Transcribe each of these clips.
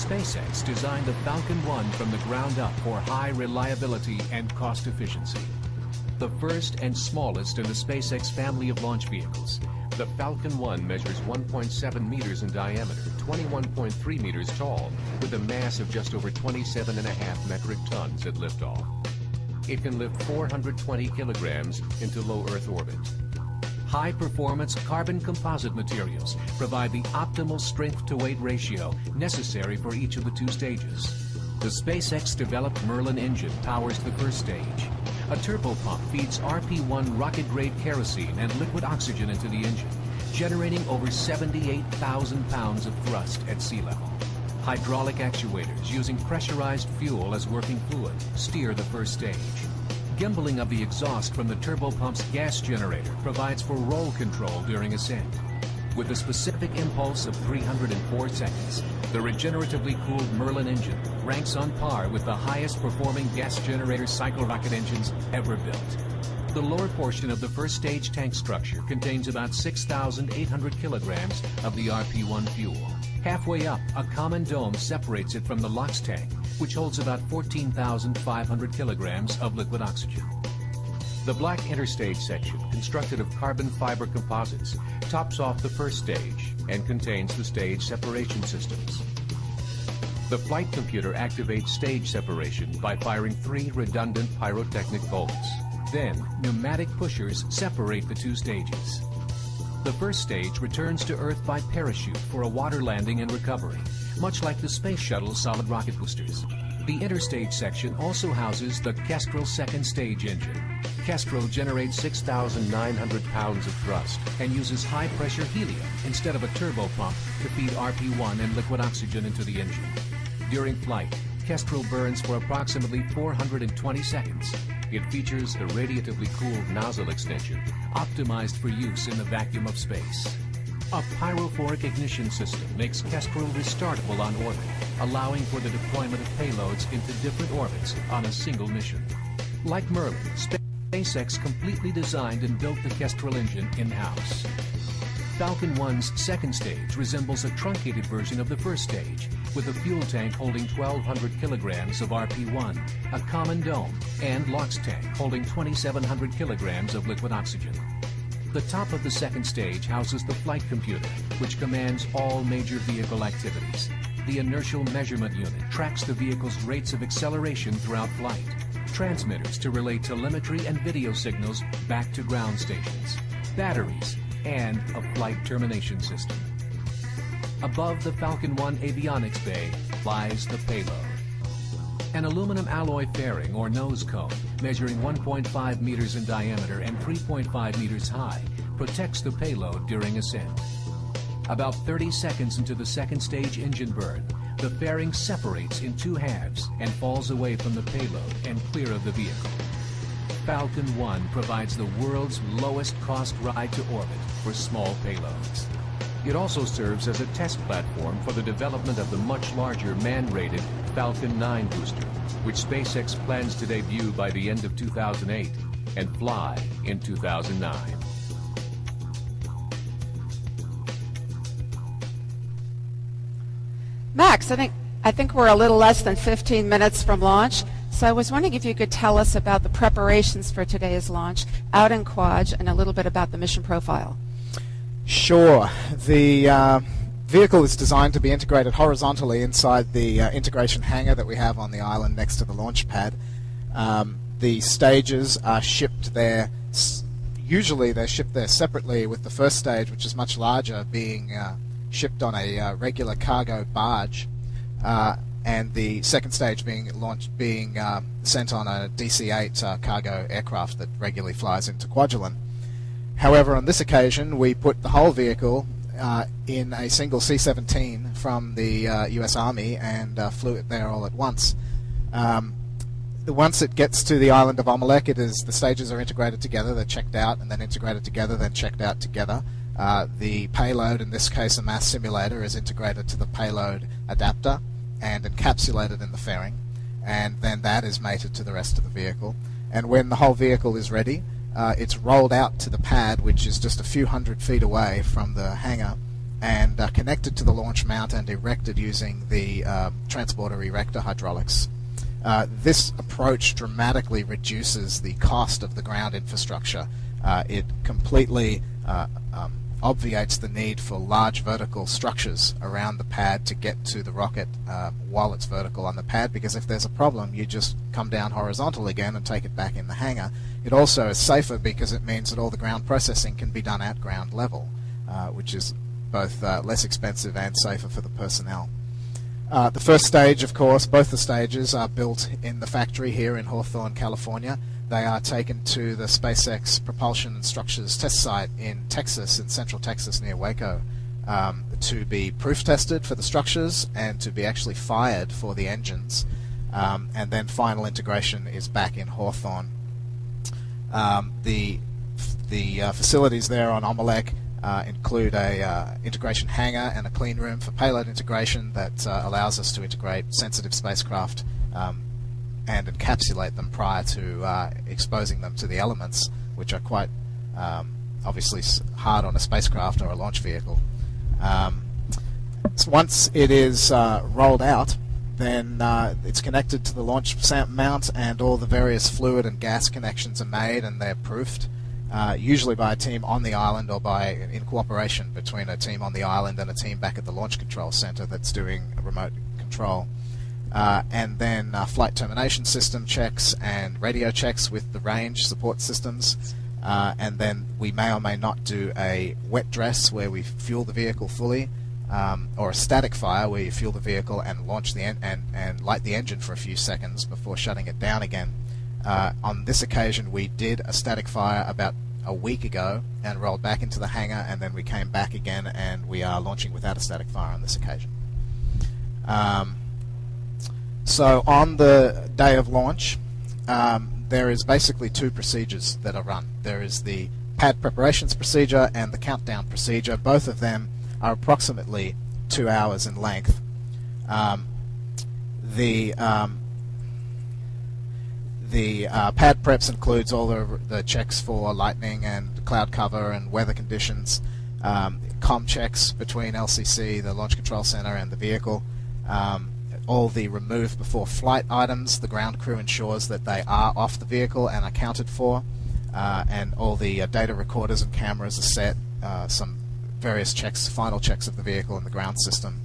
SpaceX designed the Falcon 1 from the ground up for high reliability and cost efficiency. The first and smallest in the SpaceX family of launch vehicles, the Falcon 1 measures 1.7 meters in diameter, 21.3 meters tall, with a mass of just over 27.5 metric tons at liftoff. It can lift 420 kilograms into low Earth orbit. High-performance carbon composite materials provide the optimal strength-to-weight ratio necessary for each of the two stages. The SpaceX-developed Merlin engine powers the first stage. A turbopump feeds RP-1 rocket-grade kerosene and liquid oxygen into the engine, generating over 78,000 pounds of thrust at sea level. Hydraulic actuators using pressurized fuel as working fluid steer the first stage. Gimbaling of the exhaust from the turbopump's gas generator provides for roll control during ascent. With a specific impulse of 304 seconds, the regeneratively cooled Merlin engine ranks on par with the highest performing gas generator cycle rocket engines ever built. The lower portion of the first stage tank structure contains about 6,800 kilograms of the RP-1 fuel. Halfway up, a common dome separates it from the LOX tank, which holds about 14,500 kilograms of liquid oxygen. The black interstage section, constructed of carbon fiber composites, tops off the first stage and contains the stage separation systems. The flight computer activates stage separation by firing 3 redundant pyrotechnic bolts. Then, pneumatic pushers separate the two stages. The first stage returns to Earth by parachute for a water landing and recovery, much like the Space Shuttle's solid rocket boosters. The interstage section also houses the Kestrel second stage engine. Kestrel generates 6,900 pounds of thrust and uses high-pressure helium instead of a turbopump to feed RP-1 and liquid oxygen into the engine. During flight, Kestrel burns for approximately 420 seconds. It features a radiatively cooled nozzle extension, optimized for use in the vacuum of space. A pyrophoric ignition system makes Kestrel restartable on orbit, allowing for the deployment of payloads into different orbits on a single mission. Like Merlin, SpaceX completely designed and built the Kestrel engine in-house. Falcon 1's second stage resembles a truncated version of the first stage, with a fuel tank holding 1,200 kilograms of RP-1, a common dome, and LOX tank holding 2,700 kilograms of liquid oxygen. The top of the second stage houses the flight computer, which commands all major vehicle activities. The inertial measurement unit tracks the vehicle's rates of acceleration throughout flight, transmitters to relay telemetry and video signals back to ground stations, batteries, and a flight termination system. Above the Falcon 1 avionics bay lies the payload. An aluminum alloy fairing or nose cone measuring 1.5 meters in diameter and 3.5 meters high protects the payload during ascent. About 30 seconds into the second stage engine burn, the fairing separates in 2 halves and falls away from the payload and clear of the vehicle. Falcon 1 provides the world's lowest cost ride to orbit for small payloads. It also serves as a test platform for the development of the much larger man-rated Falcon 9 booster, which SpaceX plans to debut by the end of 2008 and fly in 2009. Max, I think we're a little less than 15 minutes from launch, so I was wondering if you could tell us about the preparations for today's launch out in Quad and a little bit about the mission profile. Sure. The vehicle is designed to be integrated horizontally inside the integration hangar that we have on the island next to the launch pad. The stages are shipped there. Usually they're shipped there separately, with the first stage, which is much larger, being shipped on a regular cargo barge, and the second stage being sent on a DC-8 cargo aircraft that regularly flies into Kwajalein. However, on this occasion, we put the whole vehicle in a single C-17 from the US Army and flew it there all at once. Once it gets to the island of Amalek, the stages are integrated together. They're checked out and then integrated together, then checked out together. The payload, in this case a mass simulator, is integrated to the payload adapter and encapsulated in the fairing, and then that is mated to the rest of the vehicle. And when the whole vehicle is ready, it's rolled out to the pad, which is just a few hundred feet away from the hangar, and connected to the launch mount and erected using the transporter erector hydraulics. This approach dramatically reduces the cost of the ground infrastructure. It completely obviates the need for large vertical structures around the pad to get to the rocket while it's vertical on the pad, because if there's a problem, you just come down horizontal again and take it back in the hangar. It also is safer because it means that all the ground processing can be done at ground level, which is both less expensive and safer for the personnel. The first stage, of course, both the stages are built in the factory here in Hawthorne, California. They are taken to the SpaceX Propulsion and Structures test site in Texas, in central Texas near Waco, to be proof tested for the structures and to be actually fired for the engines. And then final integration is back in Hawthorne. The facilities there on Omelec include a integration hangar and a clean room for payload integration that allows us to integrate sensitive spacecraft and encapsulate them prior to exposing them to the elements, which are quite obviously hard on a spacecraft or a launch vehicle. So once it is rolled out, then it's connected to the launch mount, and all the various fluid and gas connections are made, and they're proofed, usually by a team on the island or in cooperation between a team on the island and a team back at the Launch Control Center that's doing remote control. And then flight termination system checks and radio checks with the range support systems. And then we may or may not do a wet dress where we fuel the vehicle fully, or a static fire where you fuel the vehicle and launch and light the engine for a few seconds before shutting it down again. On this occasion, we did a static fire about a week ago and rolled back into the hangar, and then we came back again, and we are launching without a static fire on this occasion. So on the day of launch, there is basically two procedures that are run. There is the pad preparations procedure and the countdown procedure. Both of them are approximately 2 hours in length. The pad preps includes all the checks for lightning and cloud cover and weather conditions, comm checks between LCC, the Launch Control Center, and the vehicle, all the remove before flight items. The ground crew ensures that they are off the vehicle and accounted for, and all the data recorders and cameras are set, some various checks, final checks of the vehicle and the ground system.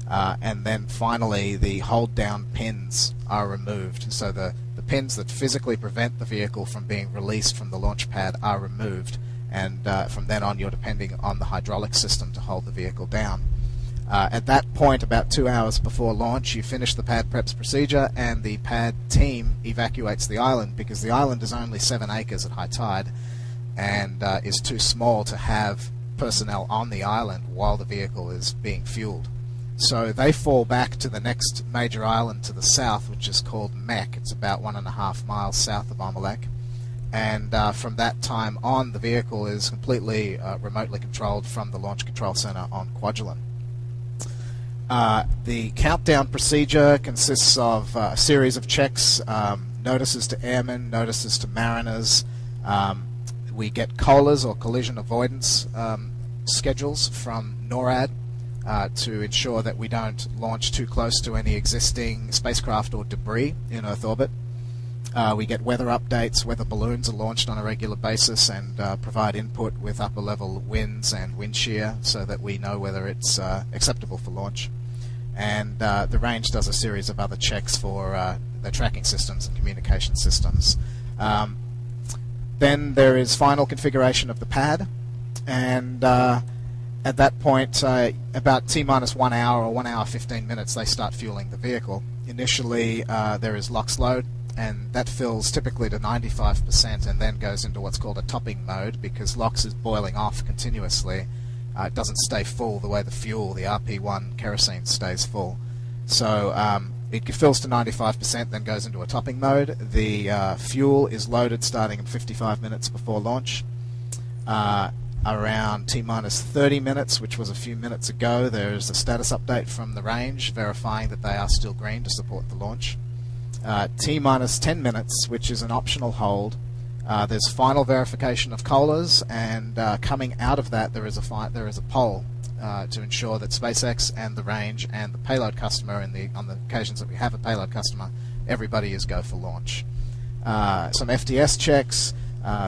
And then finally the hold down pins are removed, so the pins that physically prevent the vehicle from being released from the launch pad are removed, and from then on you're depending on the hydraulic system to hold the vehicle down. At that point, about 2 hours before launch, you finish the pad preps procedure and the pad team evacuates the island, because the island is only 7 acres at high tide and is too small to have personnel on the island while the vehicle is being fueled. So they fall back to the next major island to the south, which is called Mech. It's about 1.5 miles south of Omelec. And from that time on, the vehicle is completely remotely controlled from the Launch Control Center on Kwajalein. The countdown procedure consists of a series of checks, notices to airmen, notices to mariners. We get COLAs, or collision avoidance schedules, from NORAD to ensure that we don't launch too close to any existing spacecraft or debris in Earth orbit. We get weather updates. Weather balloons are launched on a regular basis and provide input with upper level winds and wind shear so that we know whether it's acceptable for launch. And the range does a series of other checks for the tracking systems and communication systems. Then there is final configuration of the pad, and at that point, about T-minus 1 hour or 1 hour 15 minutes, they start fueling the vehicle. Initially, there is LOX load, and that fills typically to 95% and then goes into what's called a topping mode, because LOX is boiling off continuously. It doesn't stay full the way the fuel, the RP1 kerosene, stays full. So it fills to 95%, then goes into a topping mode. The fuel is loaded starting in 55 minutes before launch. Around T-minus 30 minutes, which was a few minutes ago, there is a status update from the range verifying that they are still green to support the launch. T-minus 10 minutes, which is an optional hold, There's final verification of colas, and coming out of that, there is a poll to ensure that SpaceX and the range and the payload customer, on the occasions that we have a payload customer, everybody is go for launch. Some FTS checks.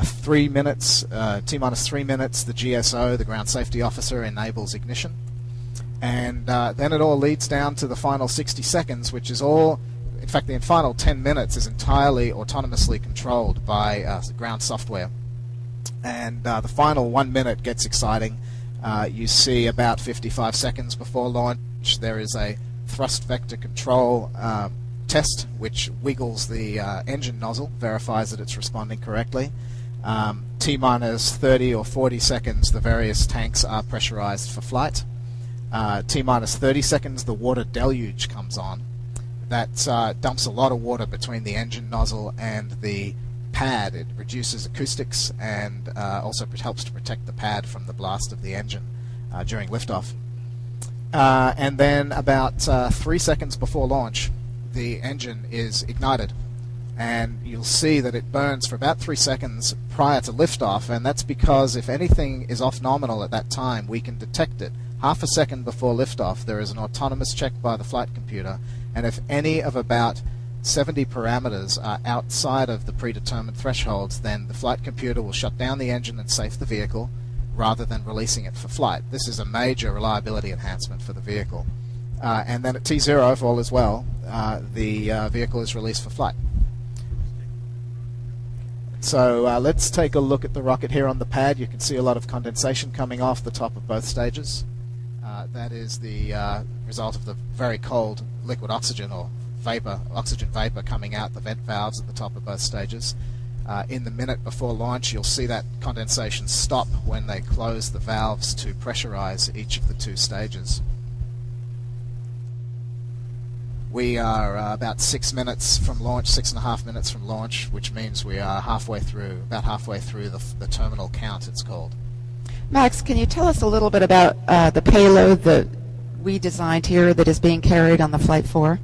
3 minutes, T-minus 3 minutes, the GSO, the ground safety officer, enables ignition. And then it all leads down to the final 60 seconds, which is all, in fact, the final 10 minutes is entirely autonomously controlled by ground software. And the final 1 minute gets exciting. You see about 55 seconds before launch, there is a thrust vector control test, which wiggles the engine nozzle, verifies that it's responding correctly. T-minus 30 or 40 seconds, the various tanks are pressurized for flight. T-minus 30 seconds, the water deluge comes on. That dumps a lot of water between the engine nozzle and the pad. It reduces acoustics and also helps to protect the pad from the blast of the engine during liftoff. And then about 3 seconds before launch, the engine is ignited, and you'll see that it burns for about 3 seconds prior to liftoff, and that's because if anything is off nominal at that time, we can detect it. Half a second before liftoff, there is an autonomous check by the flight computer, and if any of about 70 parameters are outside of the predetermined thresholds, then the flight computer will shut down the engine and safe the vehicle rather than releasing it for flight. This is a major reliability enhancement for the vehicle. And then at T0, if all is well, the vehicle is released for flight. So let's take a look at the rocket here on the pad. You can see a lot of condensation coming off the top of both stages. That is the result of the very cold liquid oxygen or oxygen vapor coming out the vent valves at the top of both stages. In the minute before launch, you'll see that condensation stop when they close the valves to pressurize each of the 2 stages. We are about 6 minutes from launch, 6.5 minutes from launch, which means we are about halfway through the terminal count, it's called. Max, can you tell us a little bit about the payload that we designed here that is being carried on the Flight 4?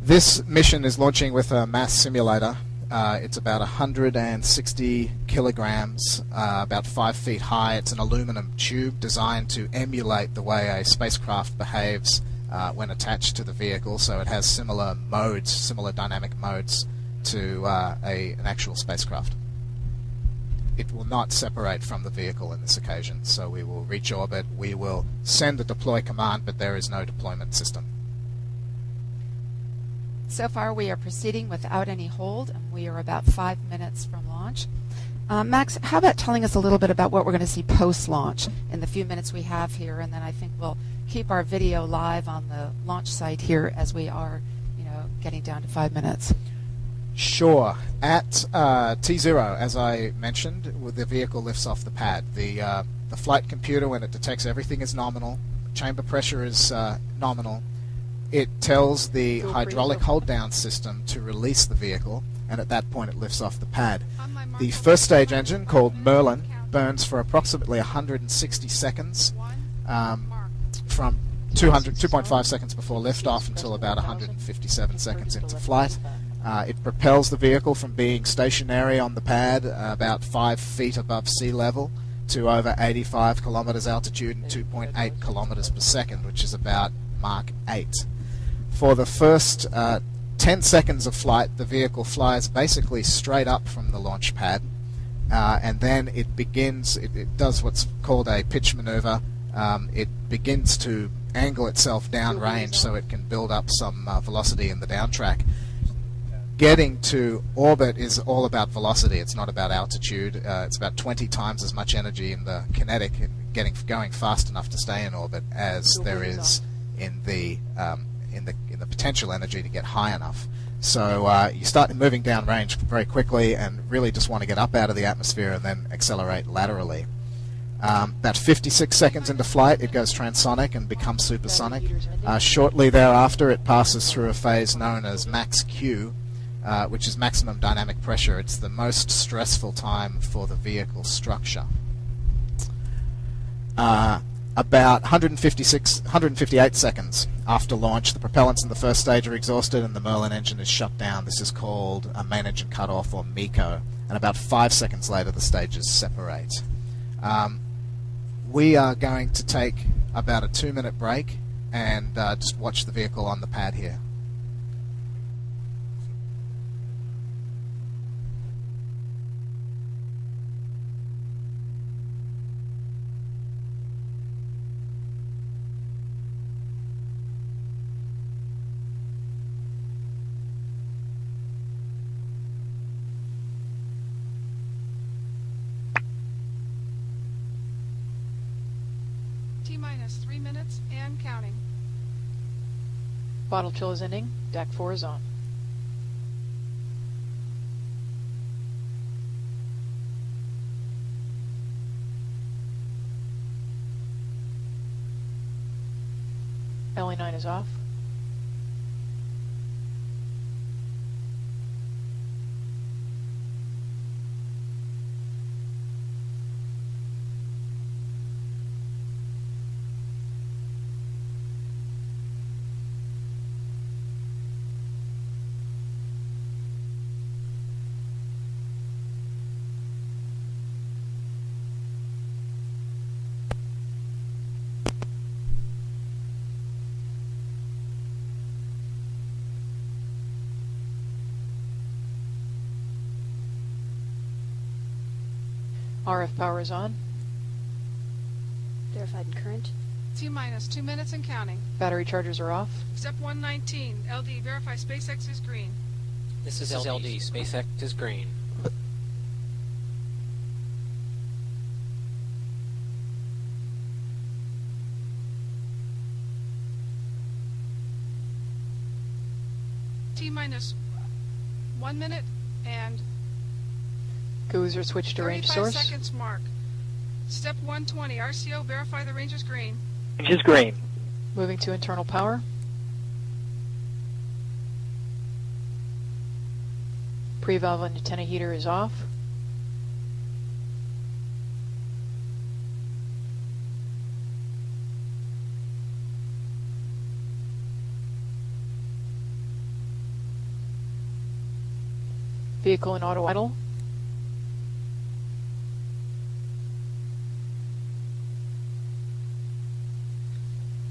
This mission is launching with a mass simulator. It's about 160 kilograms, about 5 feet high. It's an aluminum tube designed to emulate the way a spacecraft behaves when attached to the vehicle, so it has similar dynamic modes to an actual spacecraft. It will not separate from the vehicle in this occasion, so we will reach orbit, we will send a deploy command, but there is no deployment system. So far we are proceeding without any hold, and we are about 5 minutes from launch. Max, how about telling us a little bit about what we're going to see post-launch in the few minutes we have here, and then I think we'll keep our video live on the launch site here as we are, getting down to 5 minutes. Sure. At T0, as I mentioned, the vehicle lifts off the pad. The flight computer, when it detects everything is nominal, chamber pressure is nominal, it tells the hydraulic hold-down system to release the vehicle, and at that point it lifts off the pad. The first stage engine, called Merlin, burns for approximately 160 seconds, from 2.5 seconds before liftoff until about 157 seconds into flight. It propels the vehicle from being stationary on the pad about 5 feet above sea level to over 85 kilometers altitude and 2.8 kilometers per second, which is about Mach 8. For the first 10 seconds of flight, the vehicle flies basically straight up from the launch pad, and then it does what's called a pitch maneuver. It begins to angle itself downrange so it can build up some velocity in the downtrack. Getting to orbit is all about velocity. It's not about altitude. It's about 20 times as much energy in the kinetic and going fast enough to stay in orbit as there is in the potential energy to get high enough. So you start moving downrange very quickly and really just want to get up out of the atmosphere and then accelerate laterally. About 56 seconds into flight, it goes transonic and becomes supersonic. Shortly thereafter, it passes through a phase known as max Q, which is maximum dynamic pressure. It's the most stressful time for the vehicle structure. About 158 seconds after launch, the propellants in the first stage are exhausted and the Merlin engine is shut down. This is called a main engine cutoff, or MECO. and about 5 seconds later the stages separate. We are going to take about a 2-minute break and just watch the vehicle on the pad here. T-minus 3 minutes and counting. Bottle chill is ending. DAC 4 is on. LE9 is off. RF power is on. Verified and current. T-minus 2 minutes and counting. Battery chargers are off. Step 119, LD, verify SpaceX is green. This is LD. SpaceX is green. T-minus 1 minute and GUIs are switched to range 35 source. seconds mark. Step 120, RCO, verify the range is green. Range is green. Moving to internal power. Pre-valve antenna heater is off. Vehicle in auto idle.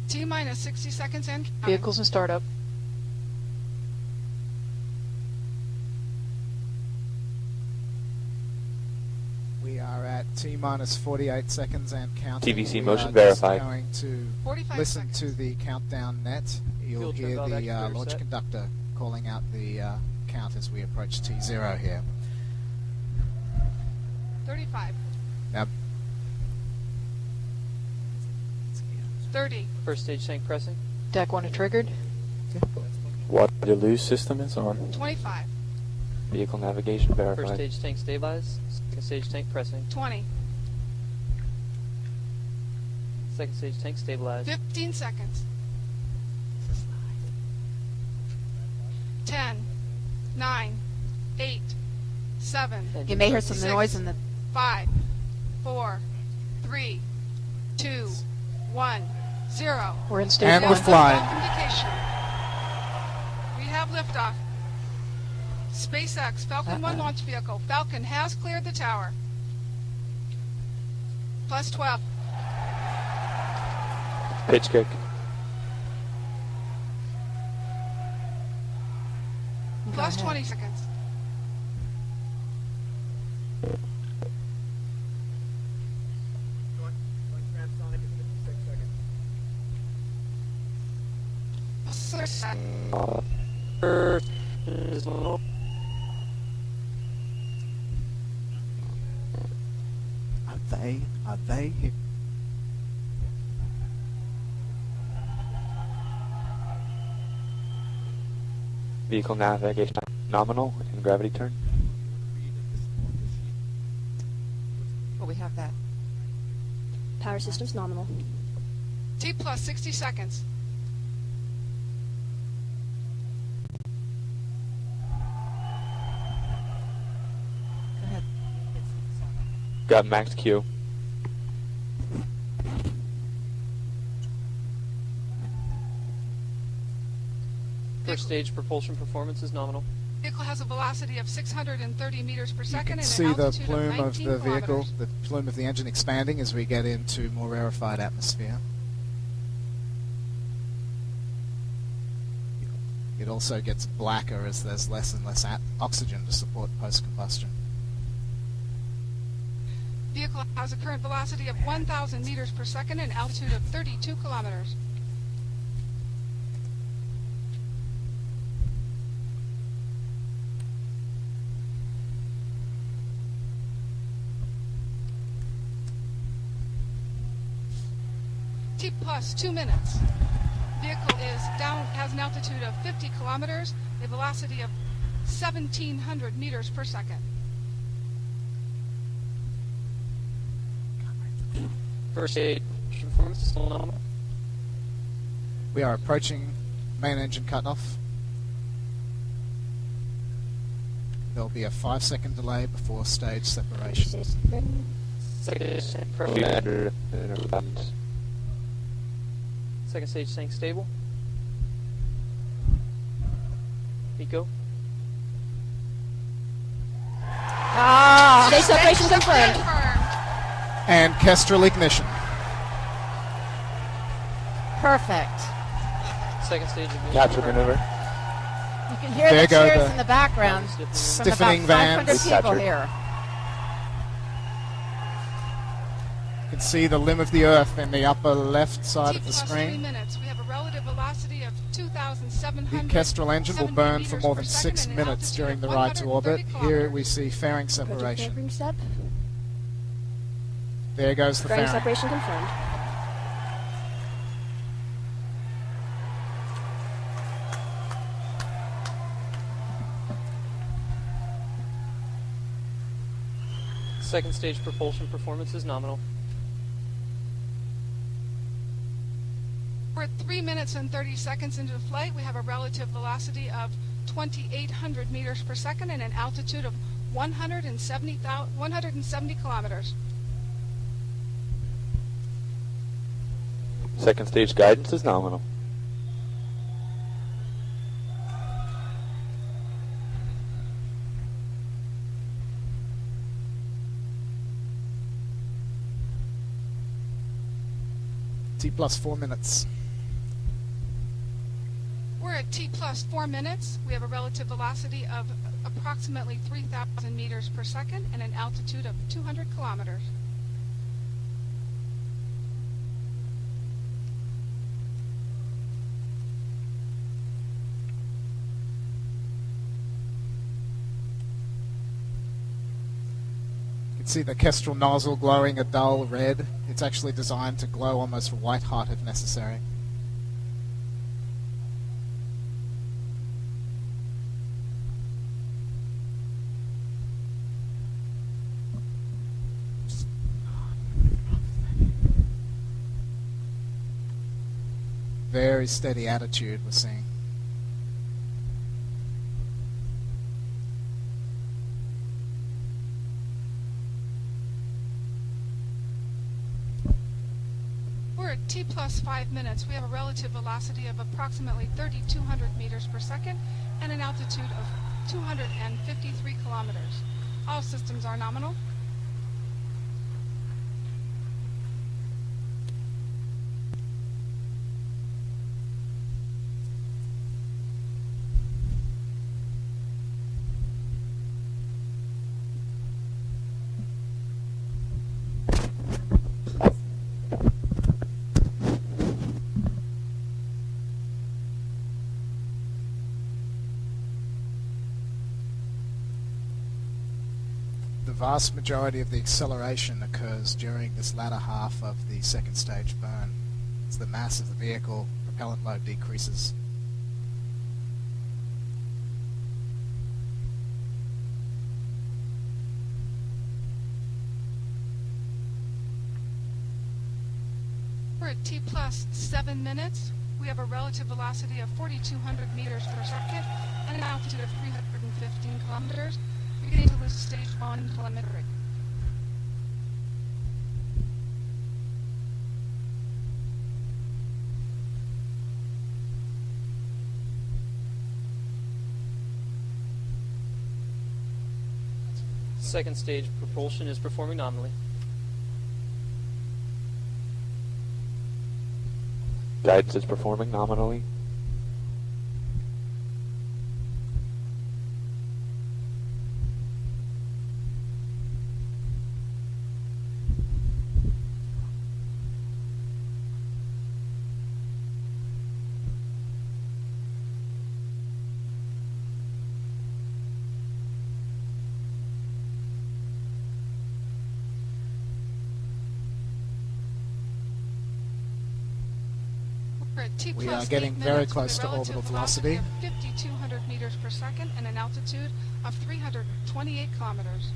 T-minus 60 seconds and counting. Vehicles in startup. We are at T-minus 48 seconds and counting. TVC We motion are verified. Just going to 45 listen seconds. to the countdown net. You'll Fuel hear turned on, the activator launch set. conductor calling out the count as we approach T0 here. 35, Now, 30, First stage tank pressing. DAC 1 are triggered. Water-to-lose system is on. 25, Vehicle navigation First verified. stage tank stabilized. Second stage tank pressing. 20, Second stage tank stabilized. 15 seconds. 10, 9, 8, 7, You may hear some 6, noise in the 5, 4, 3, 2, 1, 0. We're in stage And one. we're flying. Indication. We have liftoff. SpaceX Falcon 1 launch vehicle. Falcon has cleared the tower. Plus 12. Pitch kick. Plus 20 seconds. Plus 30 seconds. Are they here? Vehicle navigation nominal and gravity turn. well, we have that. Power systems nominal. T plus 60 seconds. Go ahead. Got max Q. First stage propulsion performance is nominal. Vehicle has a velocity of 630 meters per You second can and see an the altitude plume of of 19 the vehicle, kilometers. the plume of the engine expanding as we get into more rarefied atmosphere. It also gets blacker as there's less and less oxygen to support post-combustion. Vehicle has a current velocity of 1,000 meters per second and altitude of 32 kilometers. T plus 2 minutes. Vehicle is down, has an altitude of 50 kilometers, a velocity of 1,700 meters per second. First stage performance is still nominal. We are approaching main engine cutoff. There'll be a 5-second delay before stage separation. Second stage tank pressure. Commander and values. Second stage tank stable. Pico. Stage separation confirmed. And Kestrel ignition. Perfect. Second stage ignition. Capture maneuver. You can hear There the go cheers the in the background from stiffening about 500 vans. people Captured. here. You can see the limb of the Earth in the upper left side T of the plus 3 screen. minutes. We have a relative velocity of 2,700. The Kestrel engine will 70 burn for meters more per than second 6 and an minutes altitude during of the ride to orbit. 130 Here kilometers. we see fairing Go to separation. favoring step. There goes the Fairing fairing. separation confirmed. Second stage propulsion performance is nominal. We're at 3 minutes and 30 seconds into the flight. We have a relative velocity of 2,800 meters per second and an altitude of 170 kilometers. Second stage guidance is nominal. T plus 4 minutes. We're at T plus 4 minutes. We have a relative velocity of approximately 3,000 meters per second and an altitude of 200 kilometers. You can see the Kestrel nozzle glowing a dull red. It's actually designed to glow almost white hot if necessary. Very steady attitude we're seeing. We're at T plus 5 minutes. We have a relative velocity of approximately 3,200 meters per second and an altitude of 253 kilometers. All systems are nominal. The vast majority of the acceleration occurs during this latter half of the second stage burn. As the mass of the vehicle, propellant load decreases. We're at T plus 7 minutes. We have a relative velocity of 4,200 meters per second and an altitude of 315 kilometers. Beginning to lose stage 1 telemetry. Second stage propulsion is performing nominally. Guidance is performing nominally. We're at T We plus are getting 8 very minutes close with a to orbital relative velocity. of 5,200 meters per second and an altitude of 328 kilometers.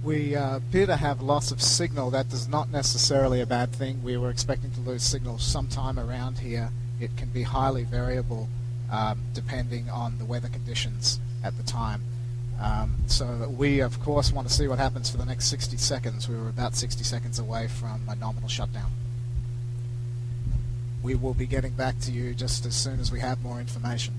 We appear to have loss of signal. That is not necessarily a bad thing. We were expecting to lose signal sometime around here. It can be highly variable depending on the weather conditions at the time. So we, of course, want to see what happens for the next 60 seconds. We were about 60 seconds away from a nominal shutdown. We will be getting back to you just as soon as we have more information.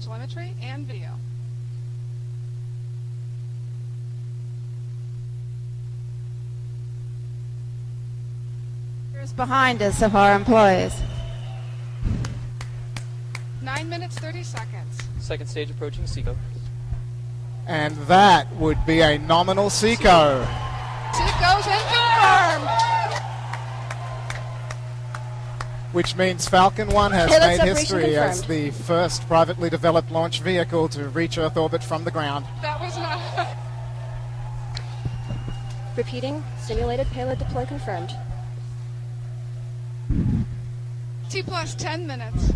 Telemetry and video. Here's behind us of our employees. 9 minutes 30 seconds. Second stage approaching SECO. And that would be a nominal SECO. SECO's and confirmed. Which means Falcon 1 has Payload made separation history as confirmed. the first privately developed launch vehicle to reach Earth orbit from the ground. That was not. Repeating, simulated payload deploy confirmed. T plus 10 minutes.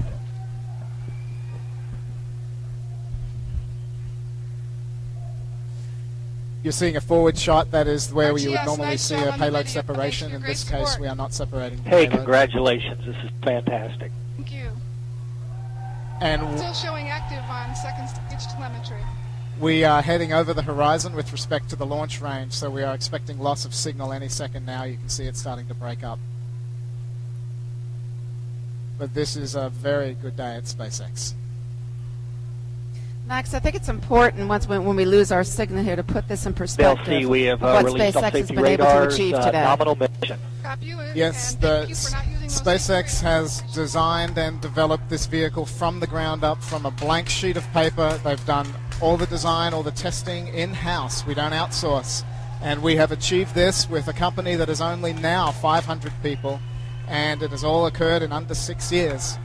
You're seeing a forward shot. That is where you would RTS, normally nice see job a on the payload video. separation. Thanks for In your this great case, support. we are not separating the Hey, payload. congratulations. This is fantastic. Thank you. And Still showing active on second stage telemetry. we are heading over the horizon with respect to the launch range, so we are expecting loss of signal any second now. You can see it starting to break up. But this is a very good day at SpaceX. Max, I think it's important when we lose our signal here to put this in They'll perspective. see we have of what released SpaceX has self-safety been able to radars, achieve today. nominal mission. Copy you, Yes, and the thank you for not using those SpaceX has designed and developed this vehicle from the ground up, from a blank sheet of paper. They've done all the design, all the testing in-house. We don't outsource. And we have achieved this with a company that is only now 500 people, and it has all occurred in under 6 years.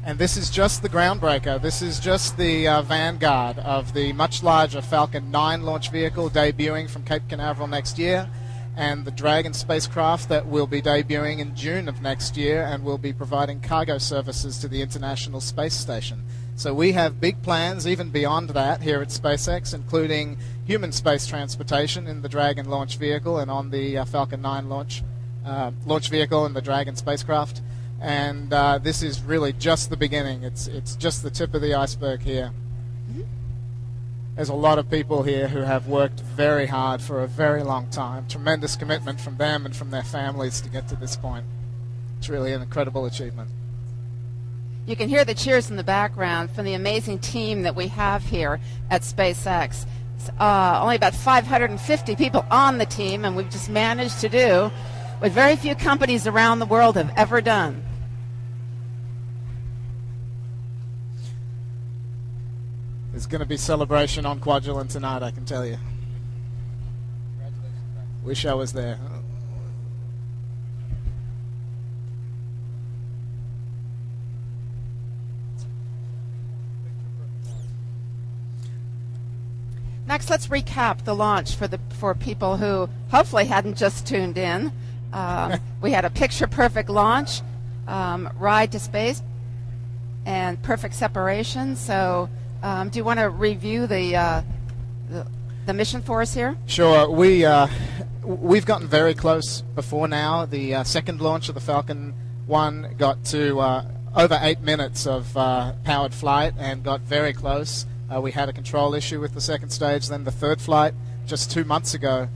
And this is just the groundbreaker. This is just the vanguard of the much larger Falcon 9 launch vehicle debuting from Cape Canaveral next year, and the Dragon spacecraft that will be debuting in June of next year and will be providing cargo services to the International Space Station. So we have big plans even beyond that here at SpaceX, including human space transportation in the Dragon launch vehicle and on the Falcon 9 launch vehicle and the Dragon spacecraft. And this is really just the beginning. It's just the tip of the iceberg here. There's a lot of people here who have worked very hard for a very long time. Tremendous commitment from them and from their families to get to this point. It's really an incredible achievement. You can hear the cheers in the background from the amazing team that we have here at SpaceX. It's, only about 550 people on the team, and we've just managed to do what very few companies around the world have ever done. There's going to be celebration on Kwajalein tonight, I can tell you. Wish I was there. Next, let's recap the launch for people who hopefully hadn't just tuned in. We had a picture-perfect launch, ride to space, and perfect separation. So, do you want to review the mission for us here? Sure. We've gotten very close before now. The second launch of the Falcon 1 got to over 8 minutes of powered flight and got very close. We had a control issue with the second stage. Then the third flight, just 2 months ago,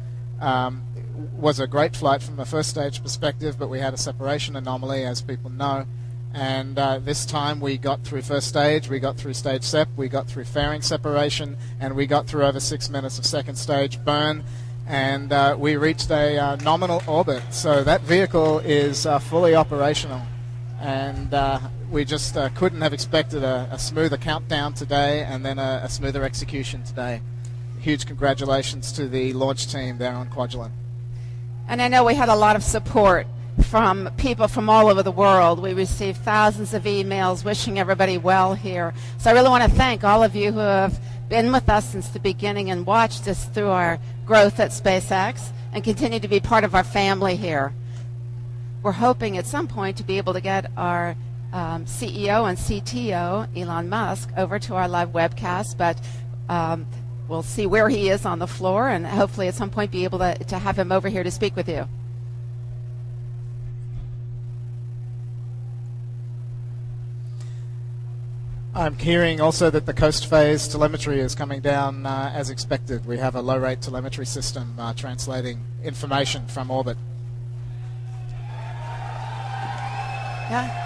was a great flight from the first stage perspective, but we had a separation anomaly, as people know. And this time we got through first stage, we got through stage SEP, we got through fairing separation, and we got through over 6 minutes of second stage burn, and we reached a nominal orbit. So that vehicle is fully operational, and we just couldn't have expected a smoother countdown today and then a smoother execution today. Huge congratulations to the launch team there on Kwajalein. And I know we had a lot of support from people from all over the world. We received thousands of emails wishing everybody well here. So I really want to thank all of you who have been with us since the beginning and watched us through our growth at SpaceX and continue to be part of our family here. We're hoping at some point to be able to get our CEO and CTO, Elon Musk, over to our live webcast, but we'll see where he is on the floor and hopefully at some point be able to have him over here to speak with you. I'm hearing also that the coast phase telemetry is coming down as expected. We have a low-rate telemetry system translating information from orbit. Yeah.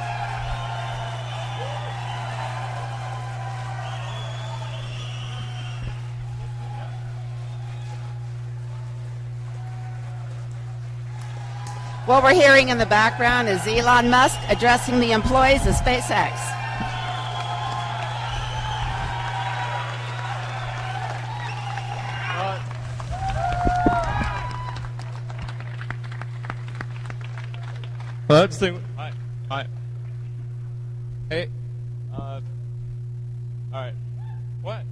What we're hearing in the background is Elon Musk addressing the employees of SpaceX. Well, that's the thing. Hi. Hey. All right. What?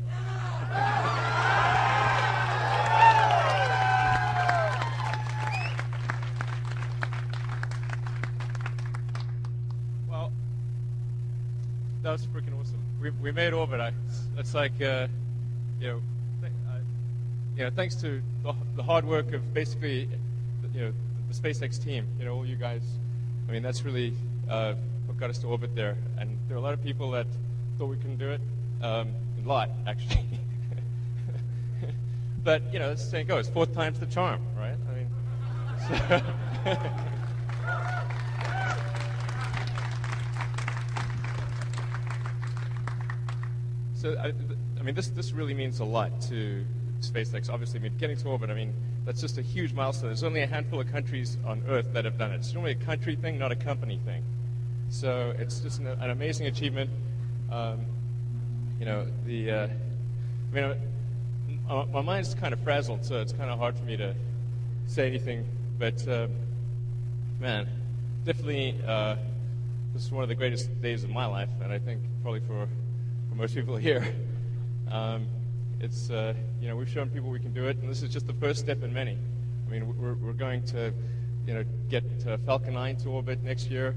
Well, that was freaking awesome. We made orbit. It's like thanks to the hard work of basically the SpaceX team. All you guys. I mean, that's really what got us to orbit there. And there are a lot of people that thought we couldn't do it. A lot, actually. But, as the saying goes, fourth time's the charm, right? I mean, this really means a lot to SpaceX. Obviously, getting to orbit, that's just a huge milestone. There's only a handful of countries on Earth that have done it. It's normally a country thing, not a company thing. So it's just an amazing achievement. My mind's kind of frazzled, so it's kind of hard for me to say anything. But, man, definitely this is one of the greatest days of my life, and I think probably for most people here. It's we've shown people we can do it, and this is just the first step in many. We're going to get Falcon 9 to orbit next year,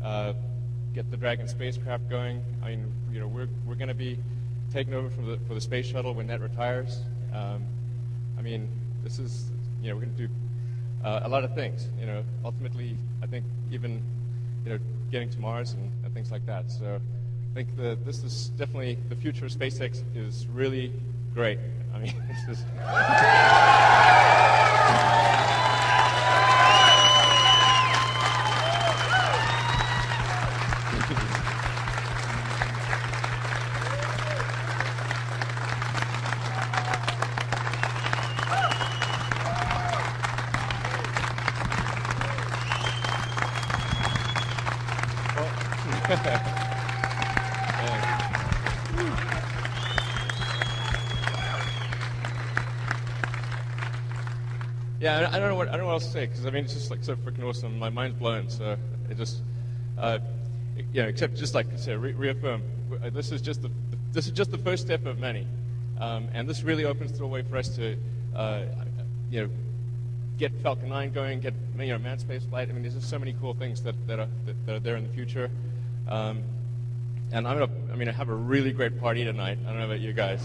get the Dragon spacecraft going. We're going to be taking over for the space shuttle when that retires. This is we're going to do a lot of things. Ultimately, I think even getting to Mars and things like that. So I think this is definitely the future of SpaceX is really great. This is. Yeah, I don't know what else to say because it's just like so freaking awesome. My mind's blown. So it just, except just like I said, reaffirm. This is just the first step of many, and this really opens the way for us to, get Falcon 9 going, get manned space flight. I mean, there's just so many cool things that are there in the future. And I have a really great party tonight. I don't know about you guys.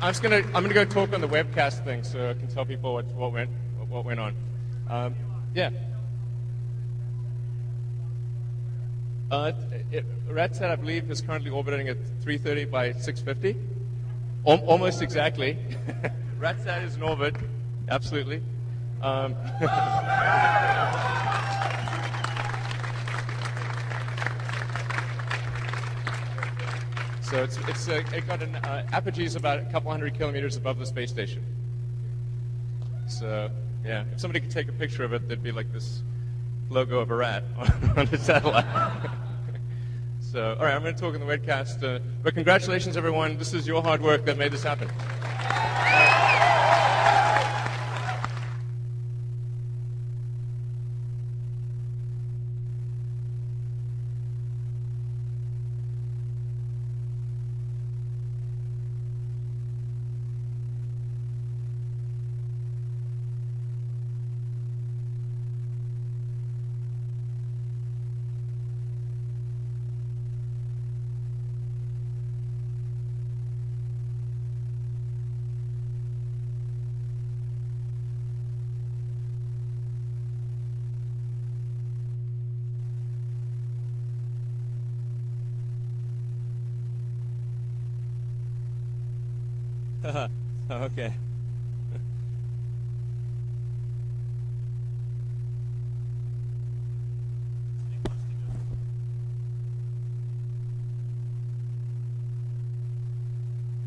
I'm gonna go talk on the webcast thing, so I can tell people what went on. Yeah. RATSAT, I believe, is currently orbiting at 330 by 650. Almost exactly. RATSAT is in orbit, absolutely. So it got an apogee is about a couple hundred kilometers above the space station. So yeah, if somebody could take a picture of it, there'd be like this logo of a rat on the satellite. So all right, I'm going to talk in the webcast. But congratulations, everyone. This is your hard work that made this happen. Okay.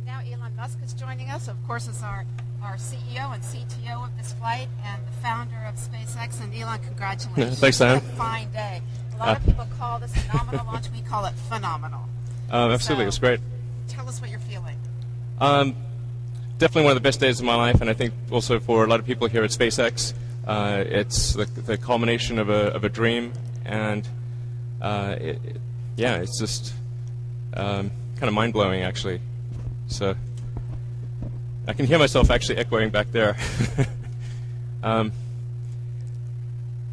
Now Elon Musk is joining us. Of course, is our CEO and CTO of this flight and the founder of SpaceX. And Elon, congratulations. Thanks, Sam. It's a fine day. A lot of people call this a nominal launch. We call it phenomenal. Absolutely, it's great. Tell us what you're feeling. Definitely one of the best days of my life, and I think also for a lot of people here at SpaceX, it's the culmination of a dream, and it's just kind of mind-blowing, actually. So I can hear myself actually echoing back there.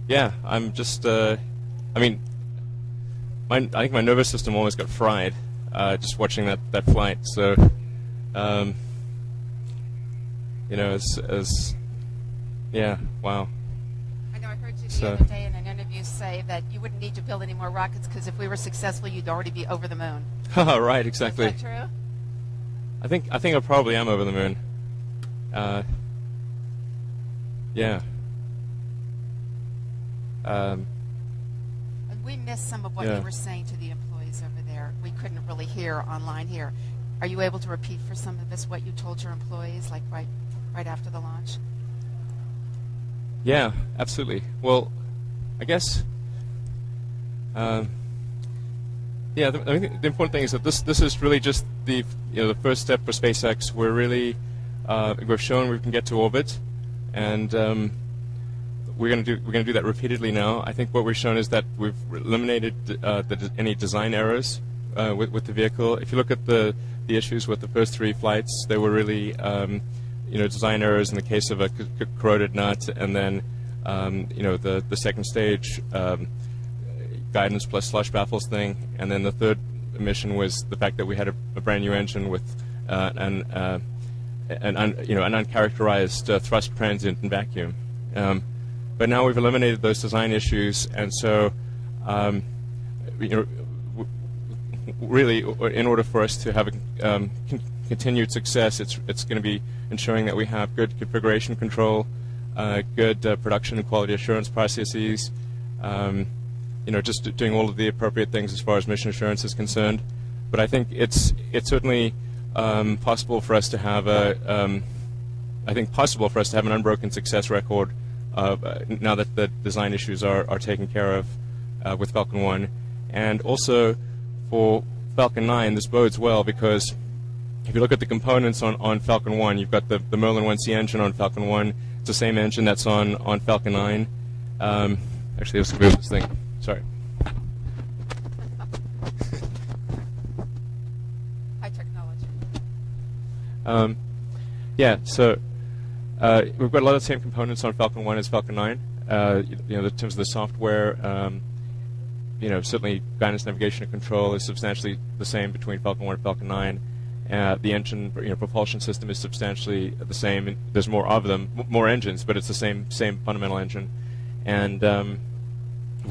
Yeah, I'm just, I think my nervous system almost got fried just watching that flight. So, yeah, wow. I know I heard you the other day in an interview say that you wouldn't need to build any more rockets because if we were successful, you'd already be over the moon. Right, exactly. Is that true? I think I probably am over the moon. Yeah. And we missed some of what you were saying to the employees over there. We couldn't really hear online here. Are you able to repeat for some of us what you told your employees, like right after the launch? Yeah, absolutely. Well, I guess, I think the important thing is that this is really just the first step for SpaceX. We're really we've shown we can get to orbit, and we're going to do that repeatedly now. I think what we've shown is that we've eliminated any design errors with the vehicle. If you look at the issues with the first 3 flights, they were really design errors in the case of a corroded nut, and then the second stage guidance plus slush baffles thing, and then the third mission was the fact that we had a brand new engine with an uncharacterized thrust transient and vacuum. But now we've eliminated those design issues, and so really, in order for us to have a continued success, it's going to be ensuring that we have good configuration control, good production and quality assurance processes, just doing all of the appropriate things as far as mission assurance is concerned. But I think it's certainly possible for us to have an unbroken success record now that the design issues are taken care of with Falcon 1, and also for Falcon 9, this bodes well because if you look at the components on Falcon 1, you've got the Merlin 1C engine on Falcon 1. It's the same engine that's on Falcon 9. Actually, let's move this thing. Sorry. High technology. Yeah, so we've got a lot of the same components on Falcon 1 as Falcon 9. In terms of the software, certainly guidance, navigation, and control is substantially the same between Falcon 1 and Falcon 9. The engine, propulsion system is substantially the same. And there's more of them, more engines, but it's the same fundamental engine. And of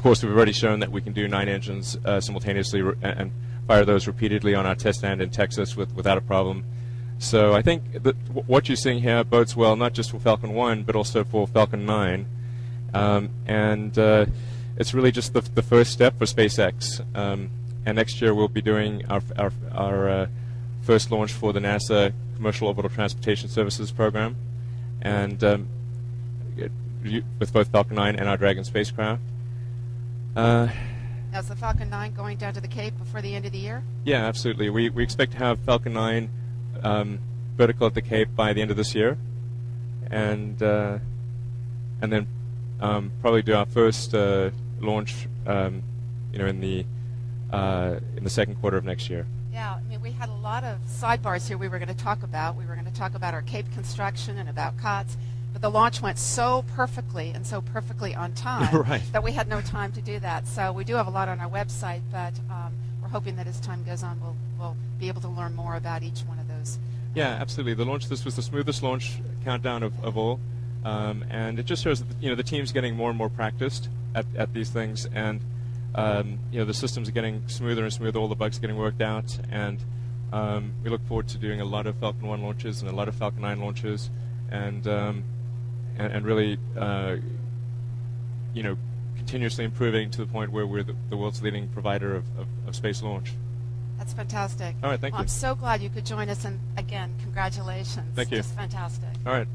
course, we've already shown that we can do 9 engines simultaneously and fire those repeatedly on our test stand in Texas without a problem. So I think that what you're seeing here bodes well not just for Falcon 1, but also for Falcon 9. It's really just the first step for SpaceX. And next year we'll be doing our first launch for the NASA Commercial Orbital Transportation Services program, and with both Falcon 9 and our Dragon spacecraft. Now, is the Falcon 9 going down to the Cape before the end of the year? Yeah, absolutely. We expect to have Falcon 9 vertical at the Cape by the end of this year, and then probably do our first launch, in the second quarter of next year. Yeah, I mean, we had a lot of sidebars here we were going to talk about. We were going to talk about our Cape construction and about COTS, but the launch went so perfectly and so perfectly on time right. that we had no time to do that. So we do have a lot on our website, but we're hoping that as time goes on, we'll be able to learn more about each one of those. Yeah, absolutely. This was the smoothest launch countdown of all, and it just shows that the team's getting more and more practiced at these things, and the systems are getting smoother and smoother. All the bugs are getting worked out, and we look forward to doing a lot of Falcon 1 launches and a lot of Falcon 9 launches, and really, continuously improving to the point where we're the world's leading provider of space launch. That's fantastic. All right, thank you. I'm so glad you could join us, and again, congratulations. Thank you. Just fantastic. All right.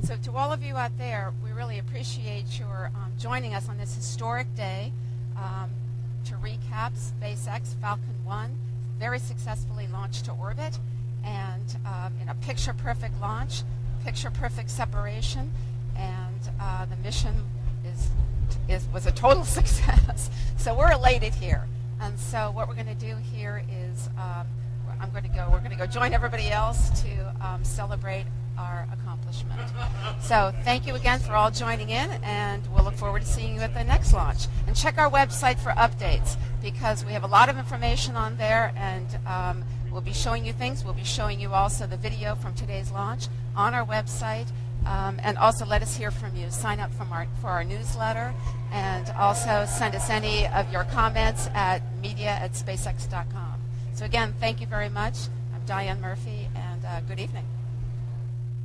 So to all of you out there, we really appreciate your joining us on this historic day. To recap, SpaceX Falcon 1 very successfully launched to orbit, and in a picture-perfect launch, picture-perfect separation, and the mission was a total success. So we're elated here. And so what we're going to do here is we're going to go join everybody else to celebrate our accomplishment. So thank you again for all joining in, and we'll look forward to seeing you at the next launch. And check our website for updates, because we have a lot of information on there, and we'll be showing you things. We'll be showing you also the video from today's launch on our website, and also let us hear from you. Sign up for our newsletter, and also send us any of your comments at media@spacex.com. So again, thank you very much. I'm Diane Murphy, and good evening.